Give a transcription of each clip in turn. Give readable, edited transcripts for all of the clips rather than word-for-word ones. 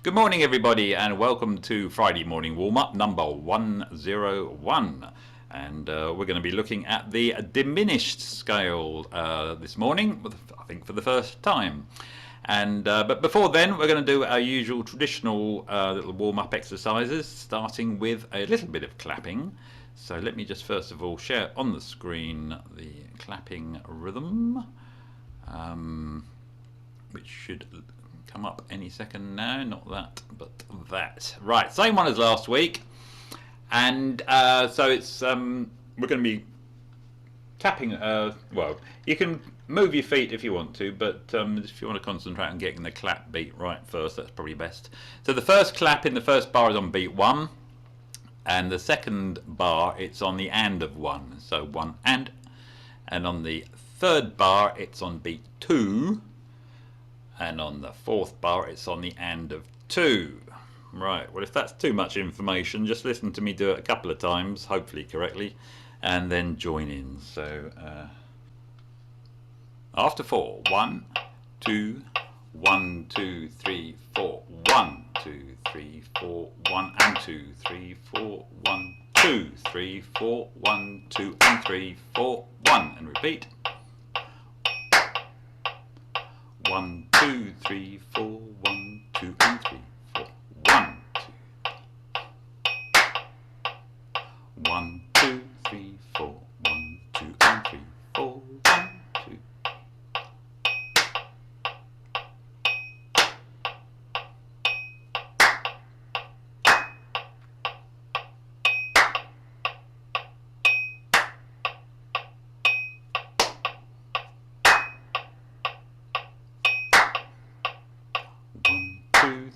Good morning everybody and welcome to Friday morning warm-up number 101, and we're going to be looking at the diminished scale this morning, I think for the first time. And but before then we're going to do our usual traditional little warm-up exercises, starting with a little bit of clapping. So let me just first of all share on the screen the clapping rhythm, which should come up any second now. Not that, but that. Right, same one as last week. And so it's we're going to be tapping. Well, you can move your feet if you want to, but if you want to concentrate on getting the clap beat right first, that's probably best. So the first clap in the first bar is on beat 1, and the second bar it's on the and of 1. So 1 and on the third bar it's on beat 2. And on the fourth bar it's on the and of 2. Right, well if that's too much information, just listen to me do it a couple of times, hopefully correctly, and then join in. So after 4, 1, 2, 1, 2, 3, 4, 1, 2, 3, 4, 1 and 2, 3, 4, 1, 2, 3, 4, 1, 2 and 3, 4, 1, and repeat. 1, 2, 3, 4, 1, 2 and 3, 4, 1, 2, 1, 2, 3, 4, 1, 2 and 3, 4, 1, 2.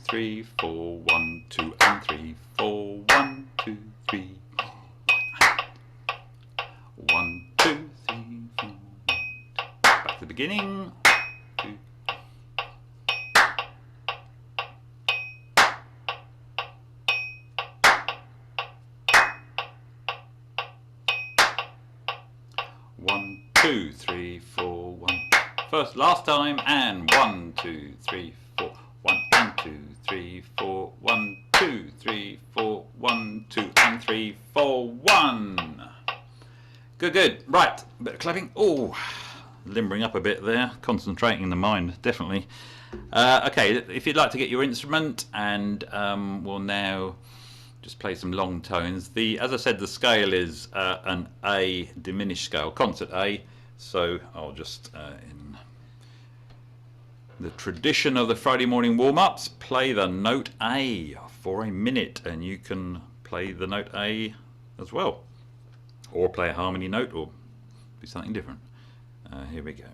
Three, 4, 1, 2 and 3, 4, 1, 2, 3, 1, 2, 3, 4, 1. Back to the beginning. 2. 1, 2, 3, 4, 1. First, last time, and 1, 2, 3, 4. 1 and 2, 3, 4, 1, 2, 3, 4, 1, 2 and 3, 4, 1. Good, good. Right, a bit of clapping. Oh, limbering up a bit there, concentrating the mind, definitely. Okay, if you'd like to get your instrument, and we'll now just play some long tones. As I said, the scale is an A diminished scale, concert A. So I'll just in the tradition of the Friday morning warm-ups, play the note A for a minute, and you can play the note A as well, or play a harmony note, or do something different. Here we go.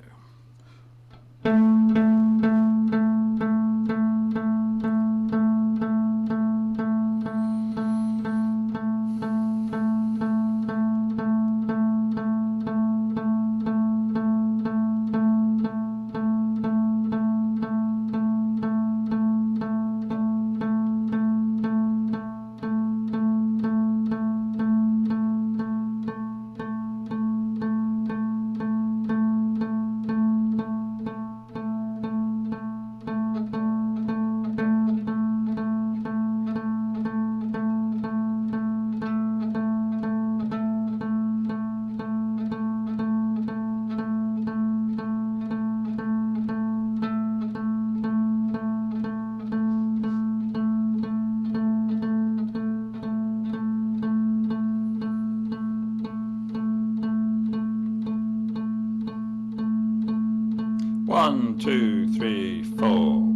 1, 2, 3, 4.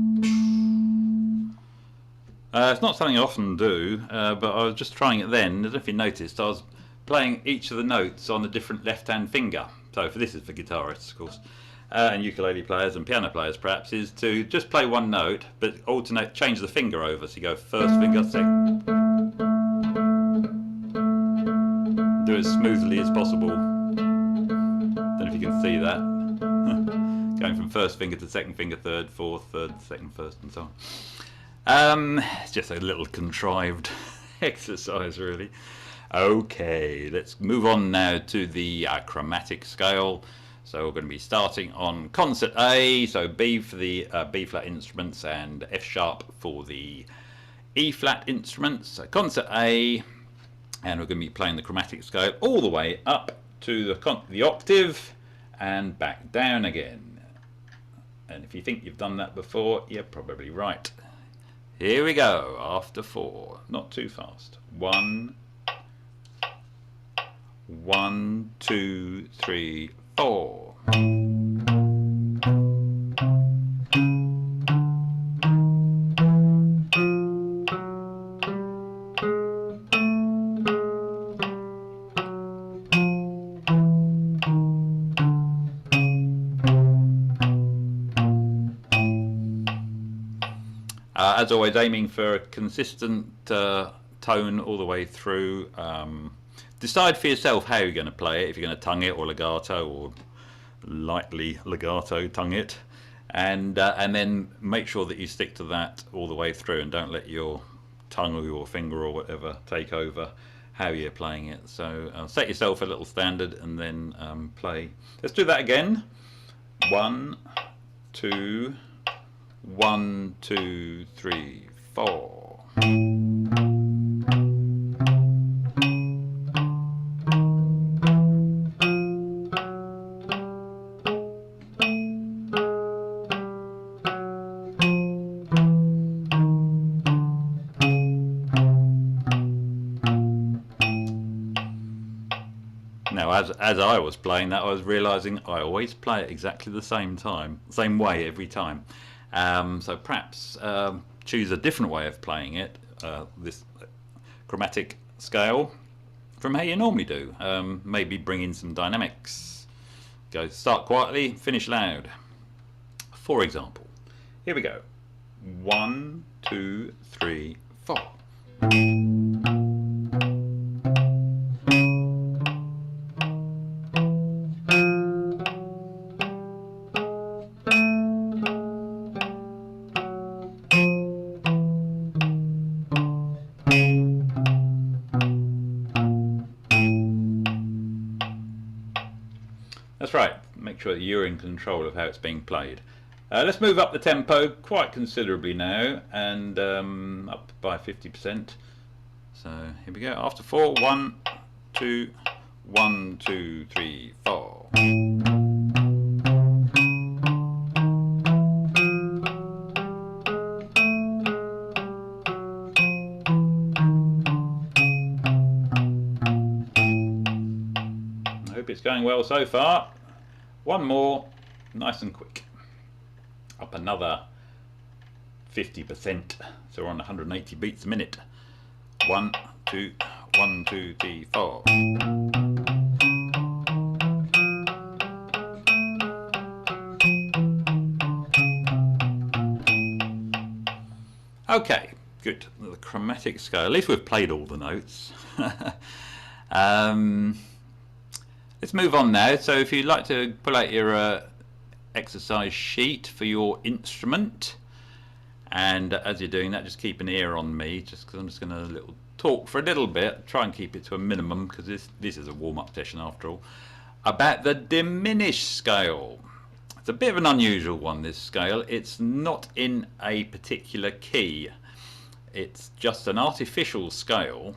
It's not something I often do, but I was just trying it then. I don't know if you noticed, I was playing each of the notes on a different left-hand finger. So this is for guitarists, of course, and ukulele players and piano players perhaps, is to just play one note, but alternate, change the finger over. So you go first finger, second. Do it as smoothly as possible. Don't know if you can see that. Going from first finger to second finger, third, fourth, third, second, first, and so on. It's just a little contrived exercise, really. Okay, let's move on now to the chromatic scale. So we're going to be starting on concert A, so B for the B flat instruments and F sharp for the E flat instruments. So concert A, and we're going to be playing the chromatic scale all the way up to the octave and back down again. And if you think you've done that before, you're probably right. Here we go, after 4, not too fast. 1, 2, 3, 4. As always, aiming for a consistent tone all the way through. Decide for yourself how you're going to play it, if you're going to tongue it or legato or lightly legato tongue it, and then make sure that you stick to that all the way through and don't let your tongue or your finger or whatever take over how you're playing it. So set yourself a little standard and then play. Let's do that again. 1, 2, 1, 2, 3, 4. Now, as I was playing that, I was realizing I always play it exactly the same way every time. So perhaps choose a different way of playing it, this chromatic scale, from how you normally do. Maybe bring in some dynamics. Go start quietly, finish loud. For example, here we go. 1, 2, 3, 4. That's right, make sure that you're in control of how it's being played. Let's move up the tempo quite considerably now, and up by 50%. So here we go, after 4, 1, 2, 1, 2, 3, 4. It's going well so far. One more, nice and quick. Up another 50%, so we're on 180 beats a minute. 1, 2, 1, 2, 3, 4. Okay, good. The chromatic scale. At least we've played all the notes. Let's move on now. So if you'd like to pull out your exercise sheet for your instrument, and as you're doing that, just keep an ear on me, just because I'm just going to talk for a little bit, try and keep it to a minimum, because this is a warm-up session after all, about the diminished scale. It's a bit of an unusual one, this scale. It's not in a particular key. It's just an artificial scale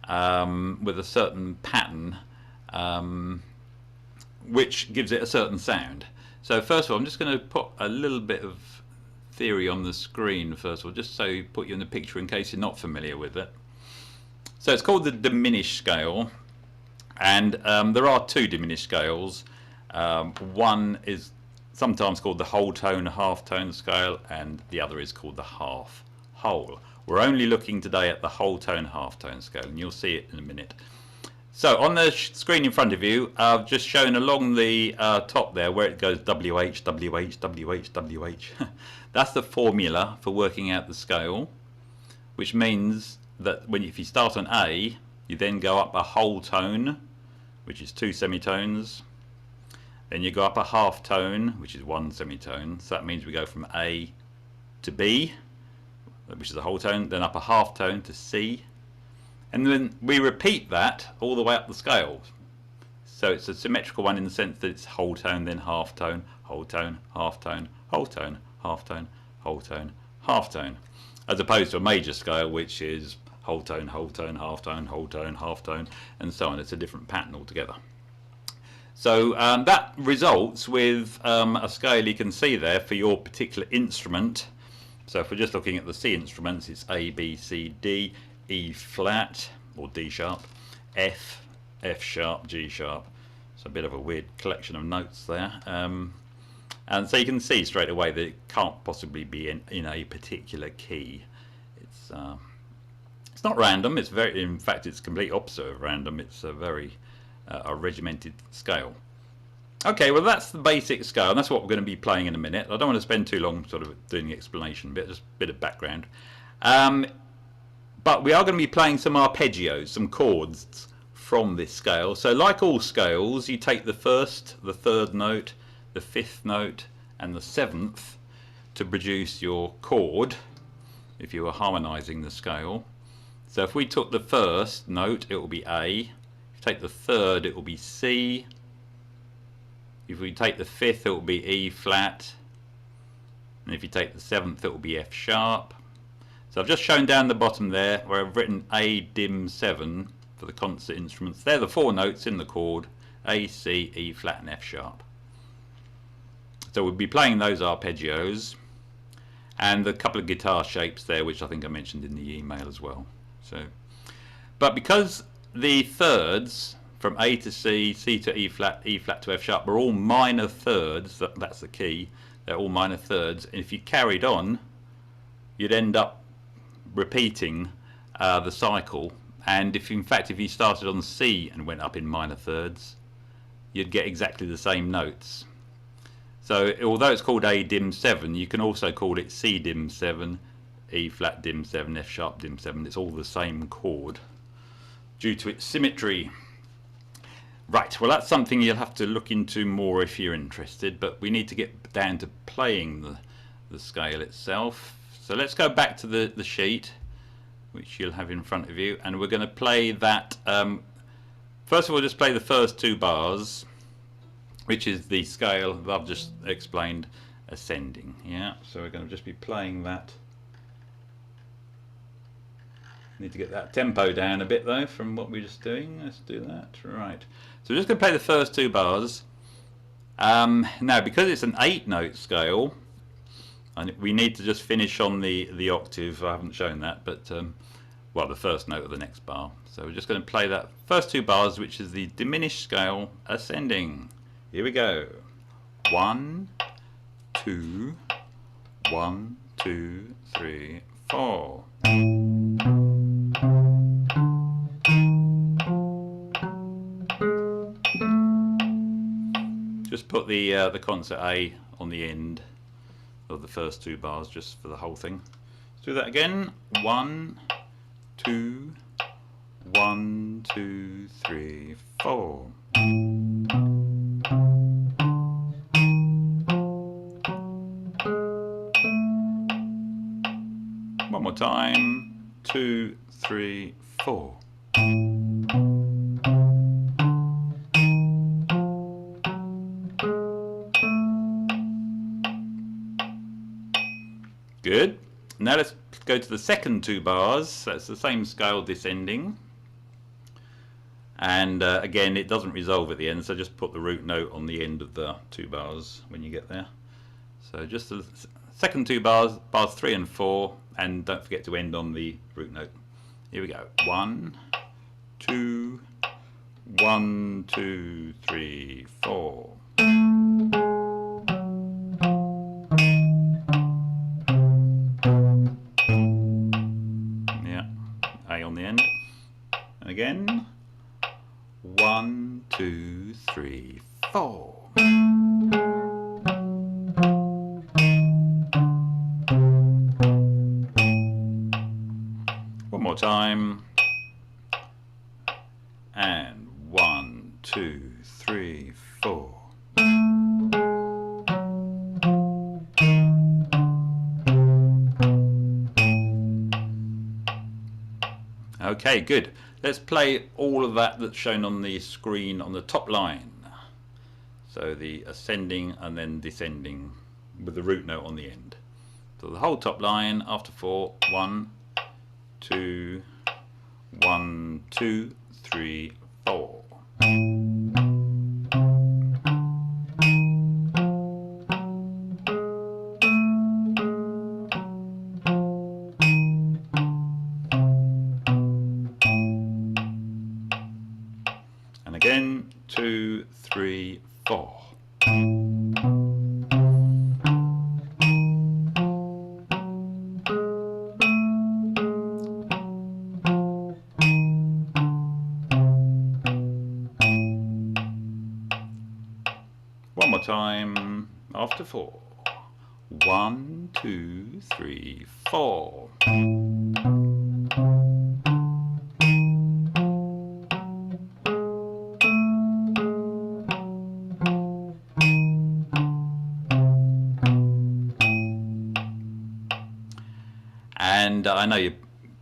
with a certain pattern, which gives it a certain sound. So first of all, I'm just going to put a little bit of theory on the screen first of all, just so you put you in the picture in case you're not familiar with it. So it's called the diminished scale, and there are 2 diminished scales. One is sometimes called the whole tone, half tone scale, and the other is called the half whole. We're only looking today at the whole tone, half tone scale, and you'll see it in a minute. So on the screen in front of you, I've just shown along the top there where it goes WH, WH, WH, WH. That's the formula for working out the scale, which means that if you start on A, you then go up a whole tone, which is 2 semitones. Then you go up a half tone, which is 1 semitone. So that means we go from A to B, which is a whole tone, then up a half tone to C. And then we repeat that all the way up the scale. So it's a symmetrical one in the sense that it's whole tone, then half tone, whole tone, half tone, whole tone, half tone, whole tone, half tone, as opposed to a major scale, which is whole tone, half tone, whole tone, half tone, and so on. It's a different pattern altogether. So that results with a scale you can see there for your particular instrument. So if we're just looking at the C instruments, it's A, B, C, D, E flat, or D sharp, F, F sharp, G sharp. It's a bit of a weird collection of notes there. And so you can see straight away that it can't possibly be in a particular key. It's not random. It's very, in fact, it's complete opposite of random. It's a very a regimented scale. Okay, well that's the basic scale, and that's what we're going to be playing in a minute. I don't want to spend too long sort of doing the explanation bit, just a bit of background. But we are going to be playing some arpeggios, some chords from this scale. So like all scales, you take the first, the third note, the fifth note, and the seventh to produce your chord if you were harmonizing the scale. So if we took the first note, it will be A. If you take the third, it will be C. If we take the fifth, it will be E flat. And if you take the seventh, it will be F sharp. So I've just shown down the bottom there where I've written A dim 7 for the concert instruments. They're the four notes in the chord: A, C, E flat, and F sharp. So we'll be playing those arpeggios, and a couple of guitar shapes there, which I think I mentioned in the email as well. So, but because the thirds from A to C, C to E flat to F sharp are all minor thirds, that's the key, they're all minor thirds, and if you carried on, you'd end up repeating the cycle. And if in fact if you started on C and went up in minor thirds, you'd get exactly the same notes. So although it's called A dim 7, you can also call it C dim 7, E flat dim 7, F sharp dim 7. It's all the same chord due to its symmetry. Right, well that's something you'll have to look into more if you're interested, but we need to get down to playing the scale itself. So let's go back to the sheet, which you'll have in front of you, and we're going to play that. First of all, just play the first two bars, which is the scale that I've just explained, ascending. Yeah, so we're going to just be playing that. Need to get that tempo down a bit though from what we're just doing. Let's do that. Right. So we're just going to play the first two bars. Now, because it's an 8-note scale, and we need to just finish on the octave. I haven't shown that, but well, the first note of the next bar. So we're just going to play that first two bars, which is the diminished scale ascending. Here we go. 1, 2, 1, 2, 3, 4. Just put the concert A on the end of the first two bars, just for the whole thing. Let's do that again. 1, 2, 1, 2, 3, 4. One more time. 2, 3, 4. Good. Now let's go to the second two bars. That's the same scale descending. And again, it doesn't resolve at the end, so just put the root note on the end of the two bars when you get there. So just the second two bars, bars 3 and 4, and don't forget to end on the root note. Here we go. 1, 2, 1, 2, 3, 4. Yeah, A on the end. And again. 1, 2, 3, 4. One more time. And 1, 2, 3, 4. Okay, good. Let's play all of that that's shown on the screen on the top line. So the ascending and then descending with the root note on the end. So the whole top line after 4. 1, 2, 1, 2, 3, 4. And again, 2, 3, 4. One more time after 4. 1, 2, 3, 4. And I know you're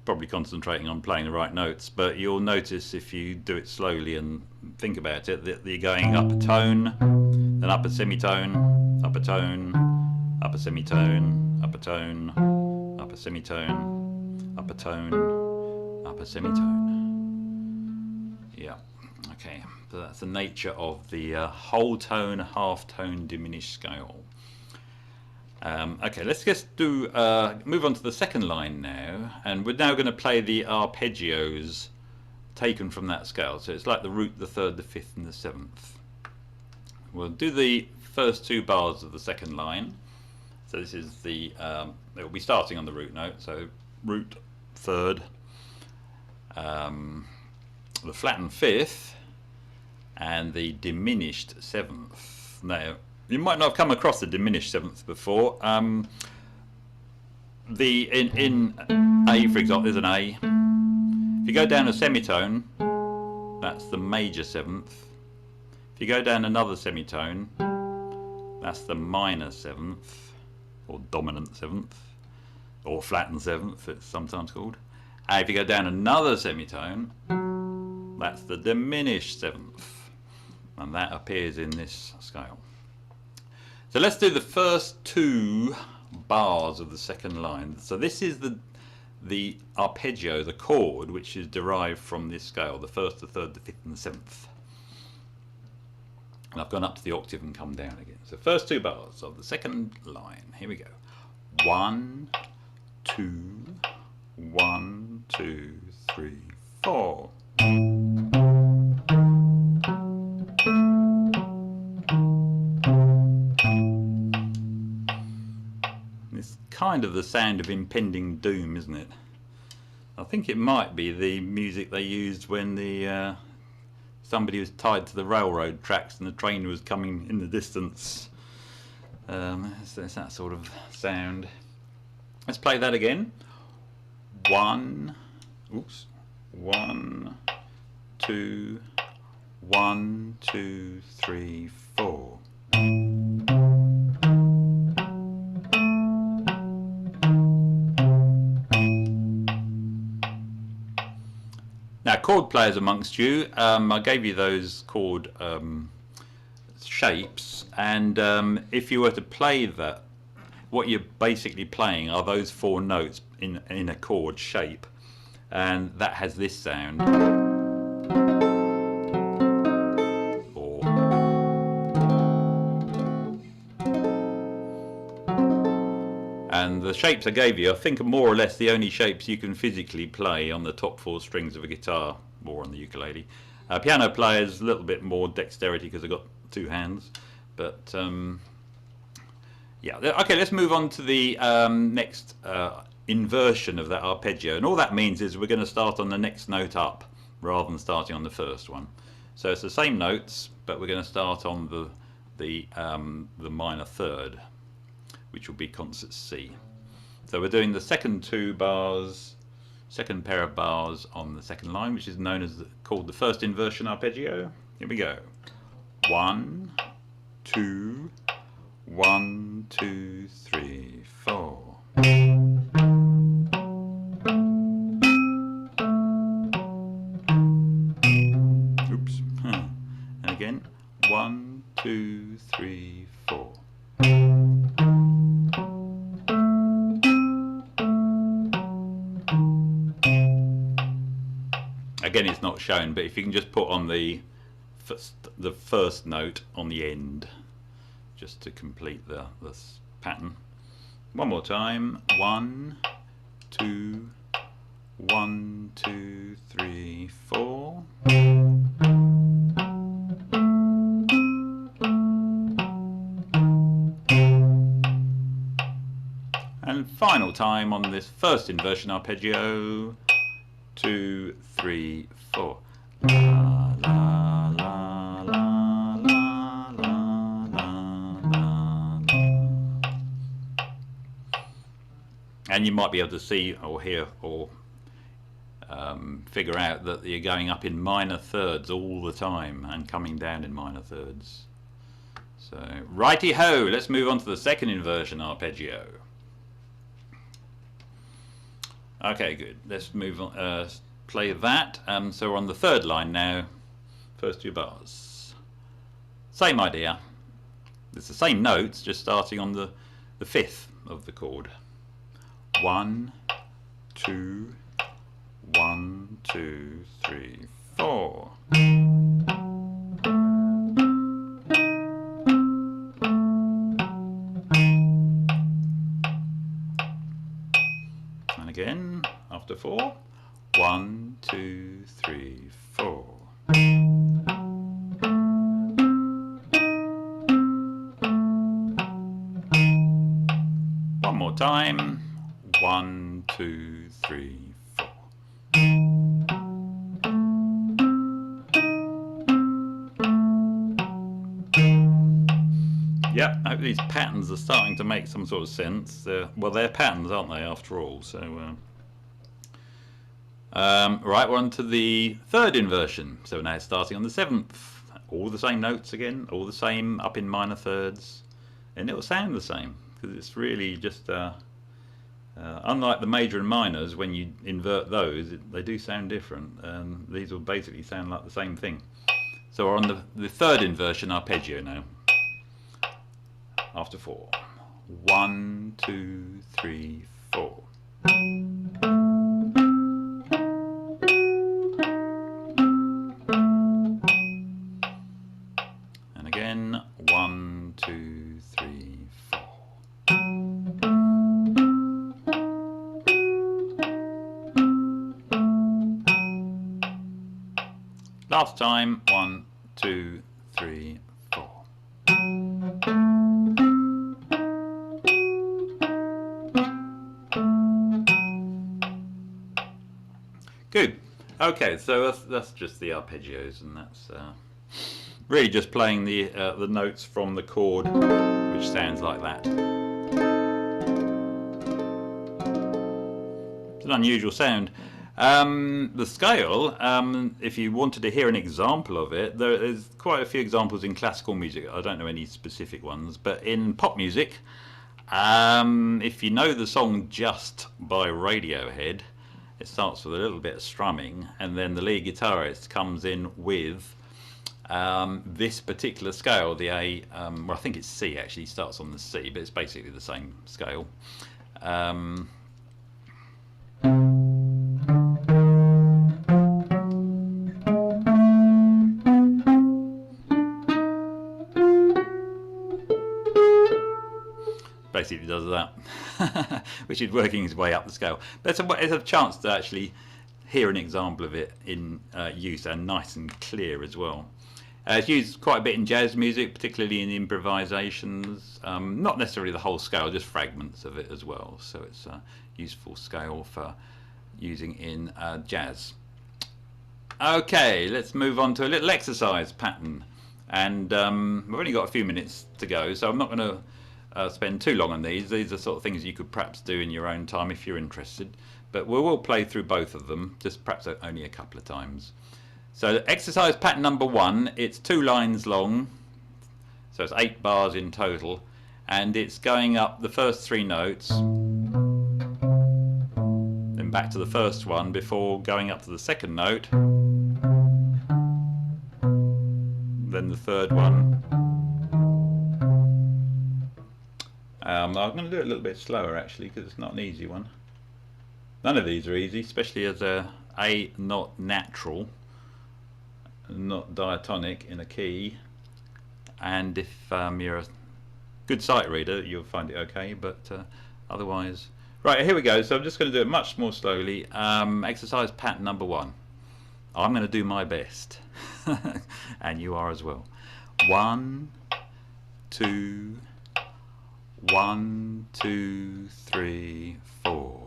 probably concentrating on playing the right notes, but you'll notice if you do it slowly and think about it that you're going up a tone, then up a semitone, up a tone, up a semitone, up a tone, up a semitone, up a tone, up a semitone. Yeah, okay, so that's the nature of the whole tone, half tone diminished scale. Okay, let's just do move on to the second line now, and we're now going to play the arpeggios taken from that scale. So it's like the root, the third, the fifth, and the seventh. We'll do the first 2 bars of the second line. So this is the it will be starting on the root note. So root, third, the flattened fifth, and the diminished seventh. Now, you might not have come across the diminished seventh before. In A, for example, there's an A. If you go down a semitone, that's the major seventh. If you go down another semitone, that's the minor seventh, or dominant seventh, or flattened seventh, it's sometimes called. And if you go down another semitone, that's the diminished seventh, and that appears in this scale. So let's do the first 2 bars of the second line. So this is the arpeggio, the chord, which is derived from this scale, the first, the third, the fifth, and the seventh. And I've gone up to the octave and come down again. So first 2 bars of the second line. Here we go. 1, 2, 1, 2, 3, 4. It's kind of the sound of impending doom, isn't it? I think it might be the music they used when the somebody was tied to the railroad tracks and the train was coming in the distance. It's that sort of sound. Let's play that again. 1, 2, 1, 2, 3, 4. Now, chord players amongst you, I gave you those chord shapes, and if you were to play that, what you're basically playing are those 4 notes in a chord shape, and that has this sound. And the shapes I gave you, I think, are more or less the only shapes you can physically play on the top 4 strings of a guitar, or on the ukulele. Piano players, a little bit more dexterity because they've got 2 hands. But yeah, okay, let's move on to the next inversion of that arpeggio. And all that means is we're going to start on the next note up rather than starting on the first one. So it's the same notes, but we're going to start on the minor third, which will be concert C. So we're doing the second 2 bars, second pair of bars on the second line, which is known as called the first inversion arpeggio. Here we go. 1, 2, 1, 2, 3, 4. again it's not shown, but if you can just put on the first note on the end just to complete the pattern. One more time. 1, 2, 1, 2, 3, 4. And final time on this first inversion arpeggio. 2, 3, 4. La, la, la, la, la, la, la, la. And you might be able to see or hear or figure out that you're going up in minor thirds all the time and coming down in minor thirds. So righty ho, let's move on to the second inversion arpeggio. Okay, good. Let's move on. Play that. So we're on the third line now. First 2 bars. Same idea. It's the same notes, just starting on the 5th of the chord. 1, 2, 1, 2, 3, 4. And again, after 4. 1, 2, 3, 4. One more time. 1, 2, 3, 4. Yep, I hope these patterns are starting to make some sort of sense. Well, they're patterns, aren't they, after all? So, right, we're on to the third inversion. So now starting on the 7th. All the same notes again, all the same up in minor thirds. And it'll sound the same, because it's really just... unlike the major and minors, when you invert those, they do sound different. These will basically sound like the same thing. So we're on the third inversion arpeggio now. After 4. 1, 2, 3, 4. And again, 1, 2, 3, 4. Last time, 1, 2, 3, 4. Good. Okay, so that's just the arpeggios, and that's really just playing the notes from the chord, which sounds like that. It's an unusual sound. The scale, if you wanted to hear an example of it, there is quite a few examples in classical music. I don't know any specific ones, but in pop music, if you know the song Just by Radiohead, it starts with a little bit of strumming, and then the lead guitarist comes in with this particular scale, the A, well, I think it's C actually, starts on the C, but it's basically the same scale. Basically does that, which is working his way up the scale. But it's a chance to actually hear an example of it in use, and nice and clear as well. It's used quite a bit in jazz music, particularly in improvisations. Not necessarily the whole scale, just fragments of it as well. So it's a useful scale for using in jazz. Okay, let's move on to a little exercise pattern. And we've only got a few minutes to go, so I'm not going to spend too long on these. These are sort of things you could perhaps do in your own time if you're interested, but we will play through both of them, just perhaps only a couple of times. So exercise pattern number 1, it's 2 lines long, so it's 8 bars in total, and it's going up the first 3 notes, then back to the first one before going up to the second note, then the third one. I'm going to do it a little bit slower actually, because it's not an easy one. None of these are easy, especially as A, not natural, not diatonic in a key, and if you're a good sight reader, you'll find it okay, but otherwise... Right, here we go. So I'm just going to do it much more slowly. Exercise pattern number 1. I'm going to do my best, and you are as well. 1, 2, 1, 2, 3, 4.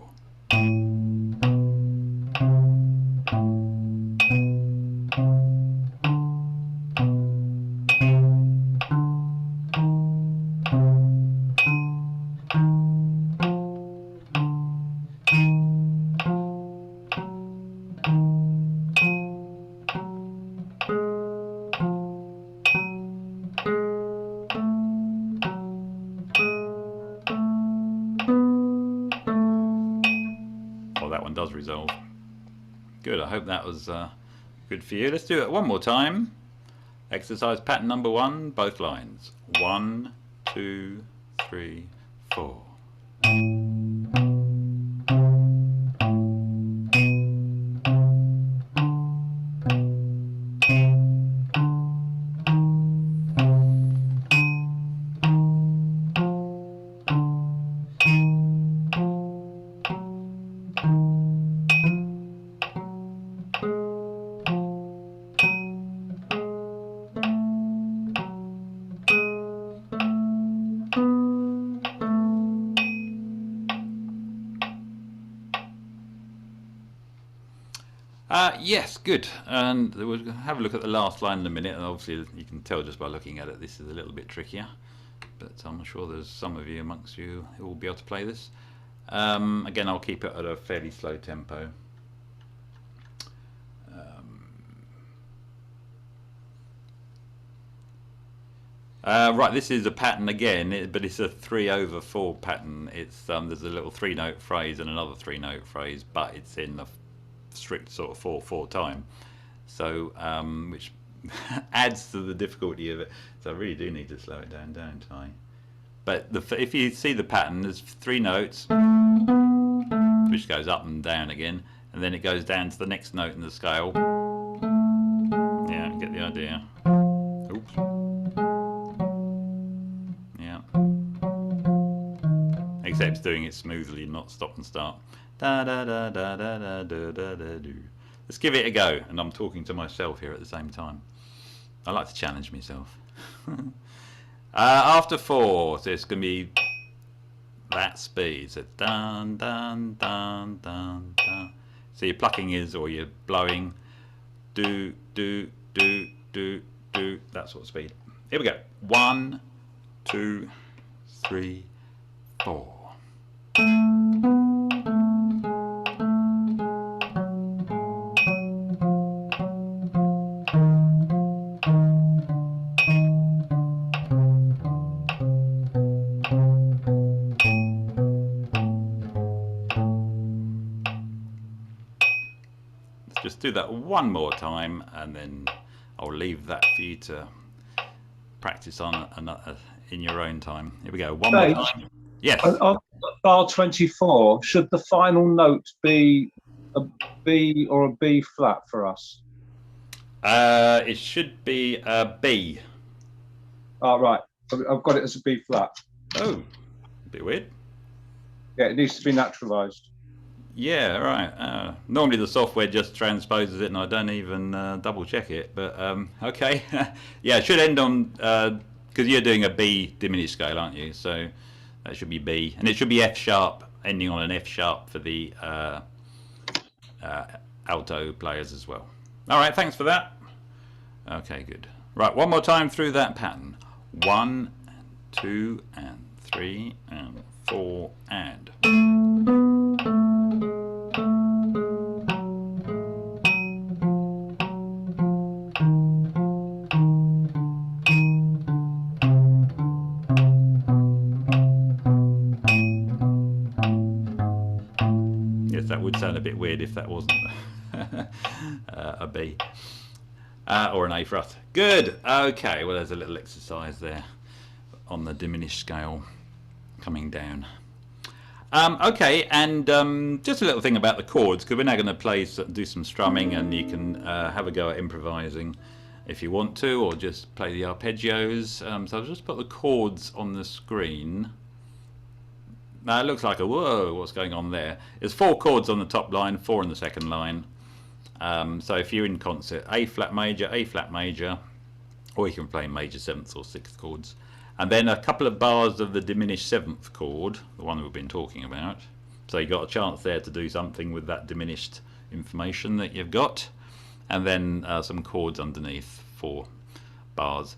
That one does resolve. Good, I hope that was good for you. Let's do it one more time. Exercise pattern number 1, both lines. 1, 2, 3, 4. Yes, good. And we'll have a look at the last line in a minute, and obviously you can tell just by looking at it this is a little bit trickier, but I'm sure there's some of you amongst you who will be able to play this. Again, I'll keep it at a fairly slow tempo. Right, this is a pattern again, but it's a 3/4 pattern. It's there's a little 3-note phrase and another 3-note phrase, but it's in the strict sort of 4/4 time, so which adds to the difficulty of it. So I really do need to slow it down, don't I? But if you see the pattern, there's 3 notes, which goes up and down again, and then it goes down to the next note in the scale. Yeah, get the idea. Oops. Yeah. Except it's doing it smoothly, not stop and start. Da, da, da, da, da, da, da, da, da, do. Let's give it a go, and I'm talking to myself here at the same time. I like to challenge myself. After 4, so it's going to be that speed. So dun dun dun dun dun. So your plucking is, or you're blowing, do do do do do. That sort of speed. Here we go. 1, 2, 3, 4. Just do that one more time, and then I'll leave that for you to practice on in your own time. Here we go. One more time. Yes. On bar 24, should the final note be a B or a B flat for us? It should be a B. Oh, right. I've got it as a B flat. Oh, a bit weird. Yeah, it needs to be naturalized. Yeah, right. Normally the software just transposes it, and I don't even double check it. But okay, yeah, it should end on because you're doing a B diminished scale, aren't you? So that should be B, and it should be F sharp, ending on an F sharp for the alto players as well. All right, thanks for that. Okay, good. Right, one more time through that pattern. 1, 2, and 3, and 4, and. Yes, that would sound a bit weird if that wasn't a B. Or an A for us. Good. Okay, well, there's a little exercise there on the diminished scale coming down. Okay, and just a little thing about the chords, because we're now going to do some strumming, and you can have a go at improvising if you want to, or just play the arpeggios. So I'll just put the chords on the screen. Now it looks like whoa, what's going on there? There's 4 chords on the top line, 4 in the second line. So if you're in concert, A flat major, or you can play major 7th or 6th chords. And then a couple of bars of the diminished 7th chord, the one we've been talking about. So you got a chance there to do something with that diminished information that you've got. And then some chords underneath, 4 bars.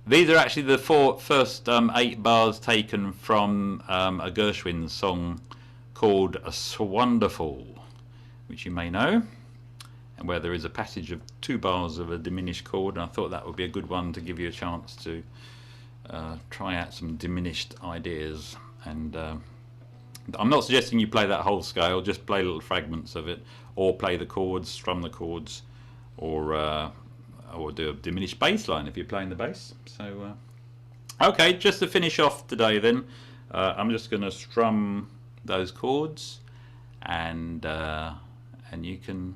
These are actually the first 8 bars taken from a Gershwin song called "Swonderful," which you may know, and where there is a passage of 2 bars of a diminished chord. And I thought that would be a good one to give you a chance to try out some diminished ideas. And I'm not suggesting you play that whole scale, just play little fragments of it, or play the chords, strum the chords, or do a diminished bass line if you're playing the bass. So okay, just to finish off today then, I'm just going to strum those chords, and you can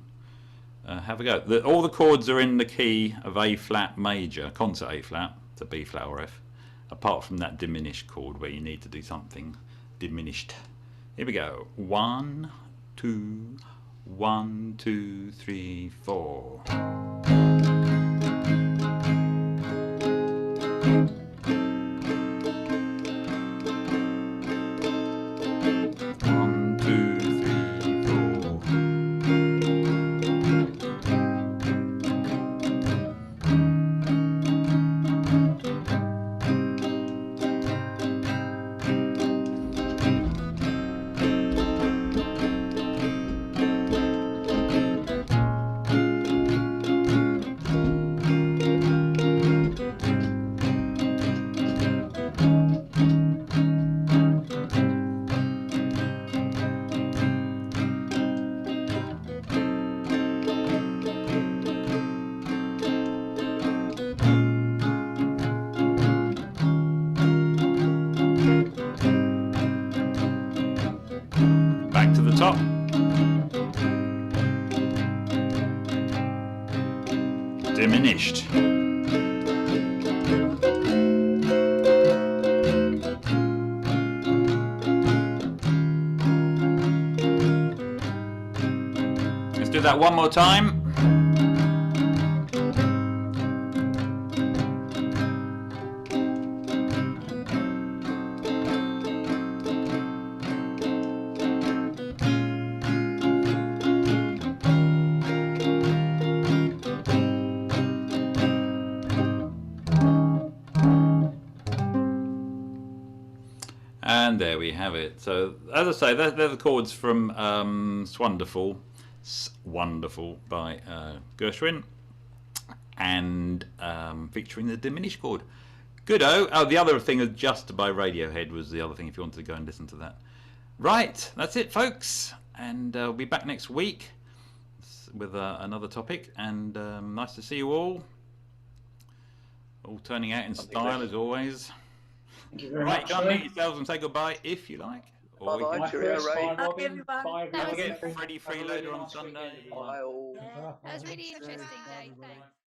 have a go. All the chords are in the key of A flat major, concert A flat, to B flat or F, apart from that diminished chord where you need to do something diminished. Here we go. 1, 2, 1, 2, 3, 4. Back to the top. Diminished. Let's do that one more time. And there we have it. So, as I say, they're the chords from Swonderful by Gershwin, and featuring the diminished chord. Good-o. Oh, the other thing, Adjust by Radiohead, was the other thing if you wanted to go and listen to that. Right, that's it, folks. And we'll be back next week with another topic. And nice to see you all. All turning out in style as always. Right, go and meet yourselves and say goodbye if you like. Bye-bye, cheerio, Ray. Bye, everyone. Don't forget Freddie Freeloader on Sunday. Bye all. Yeah, that was really interesting, Dave. Thanks.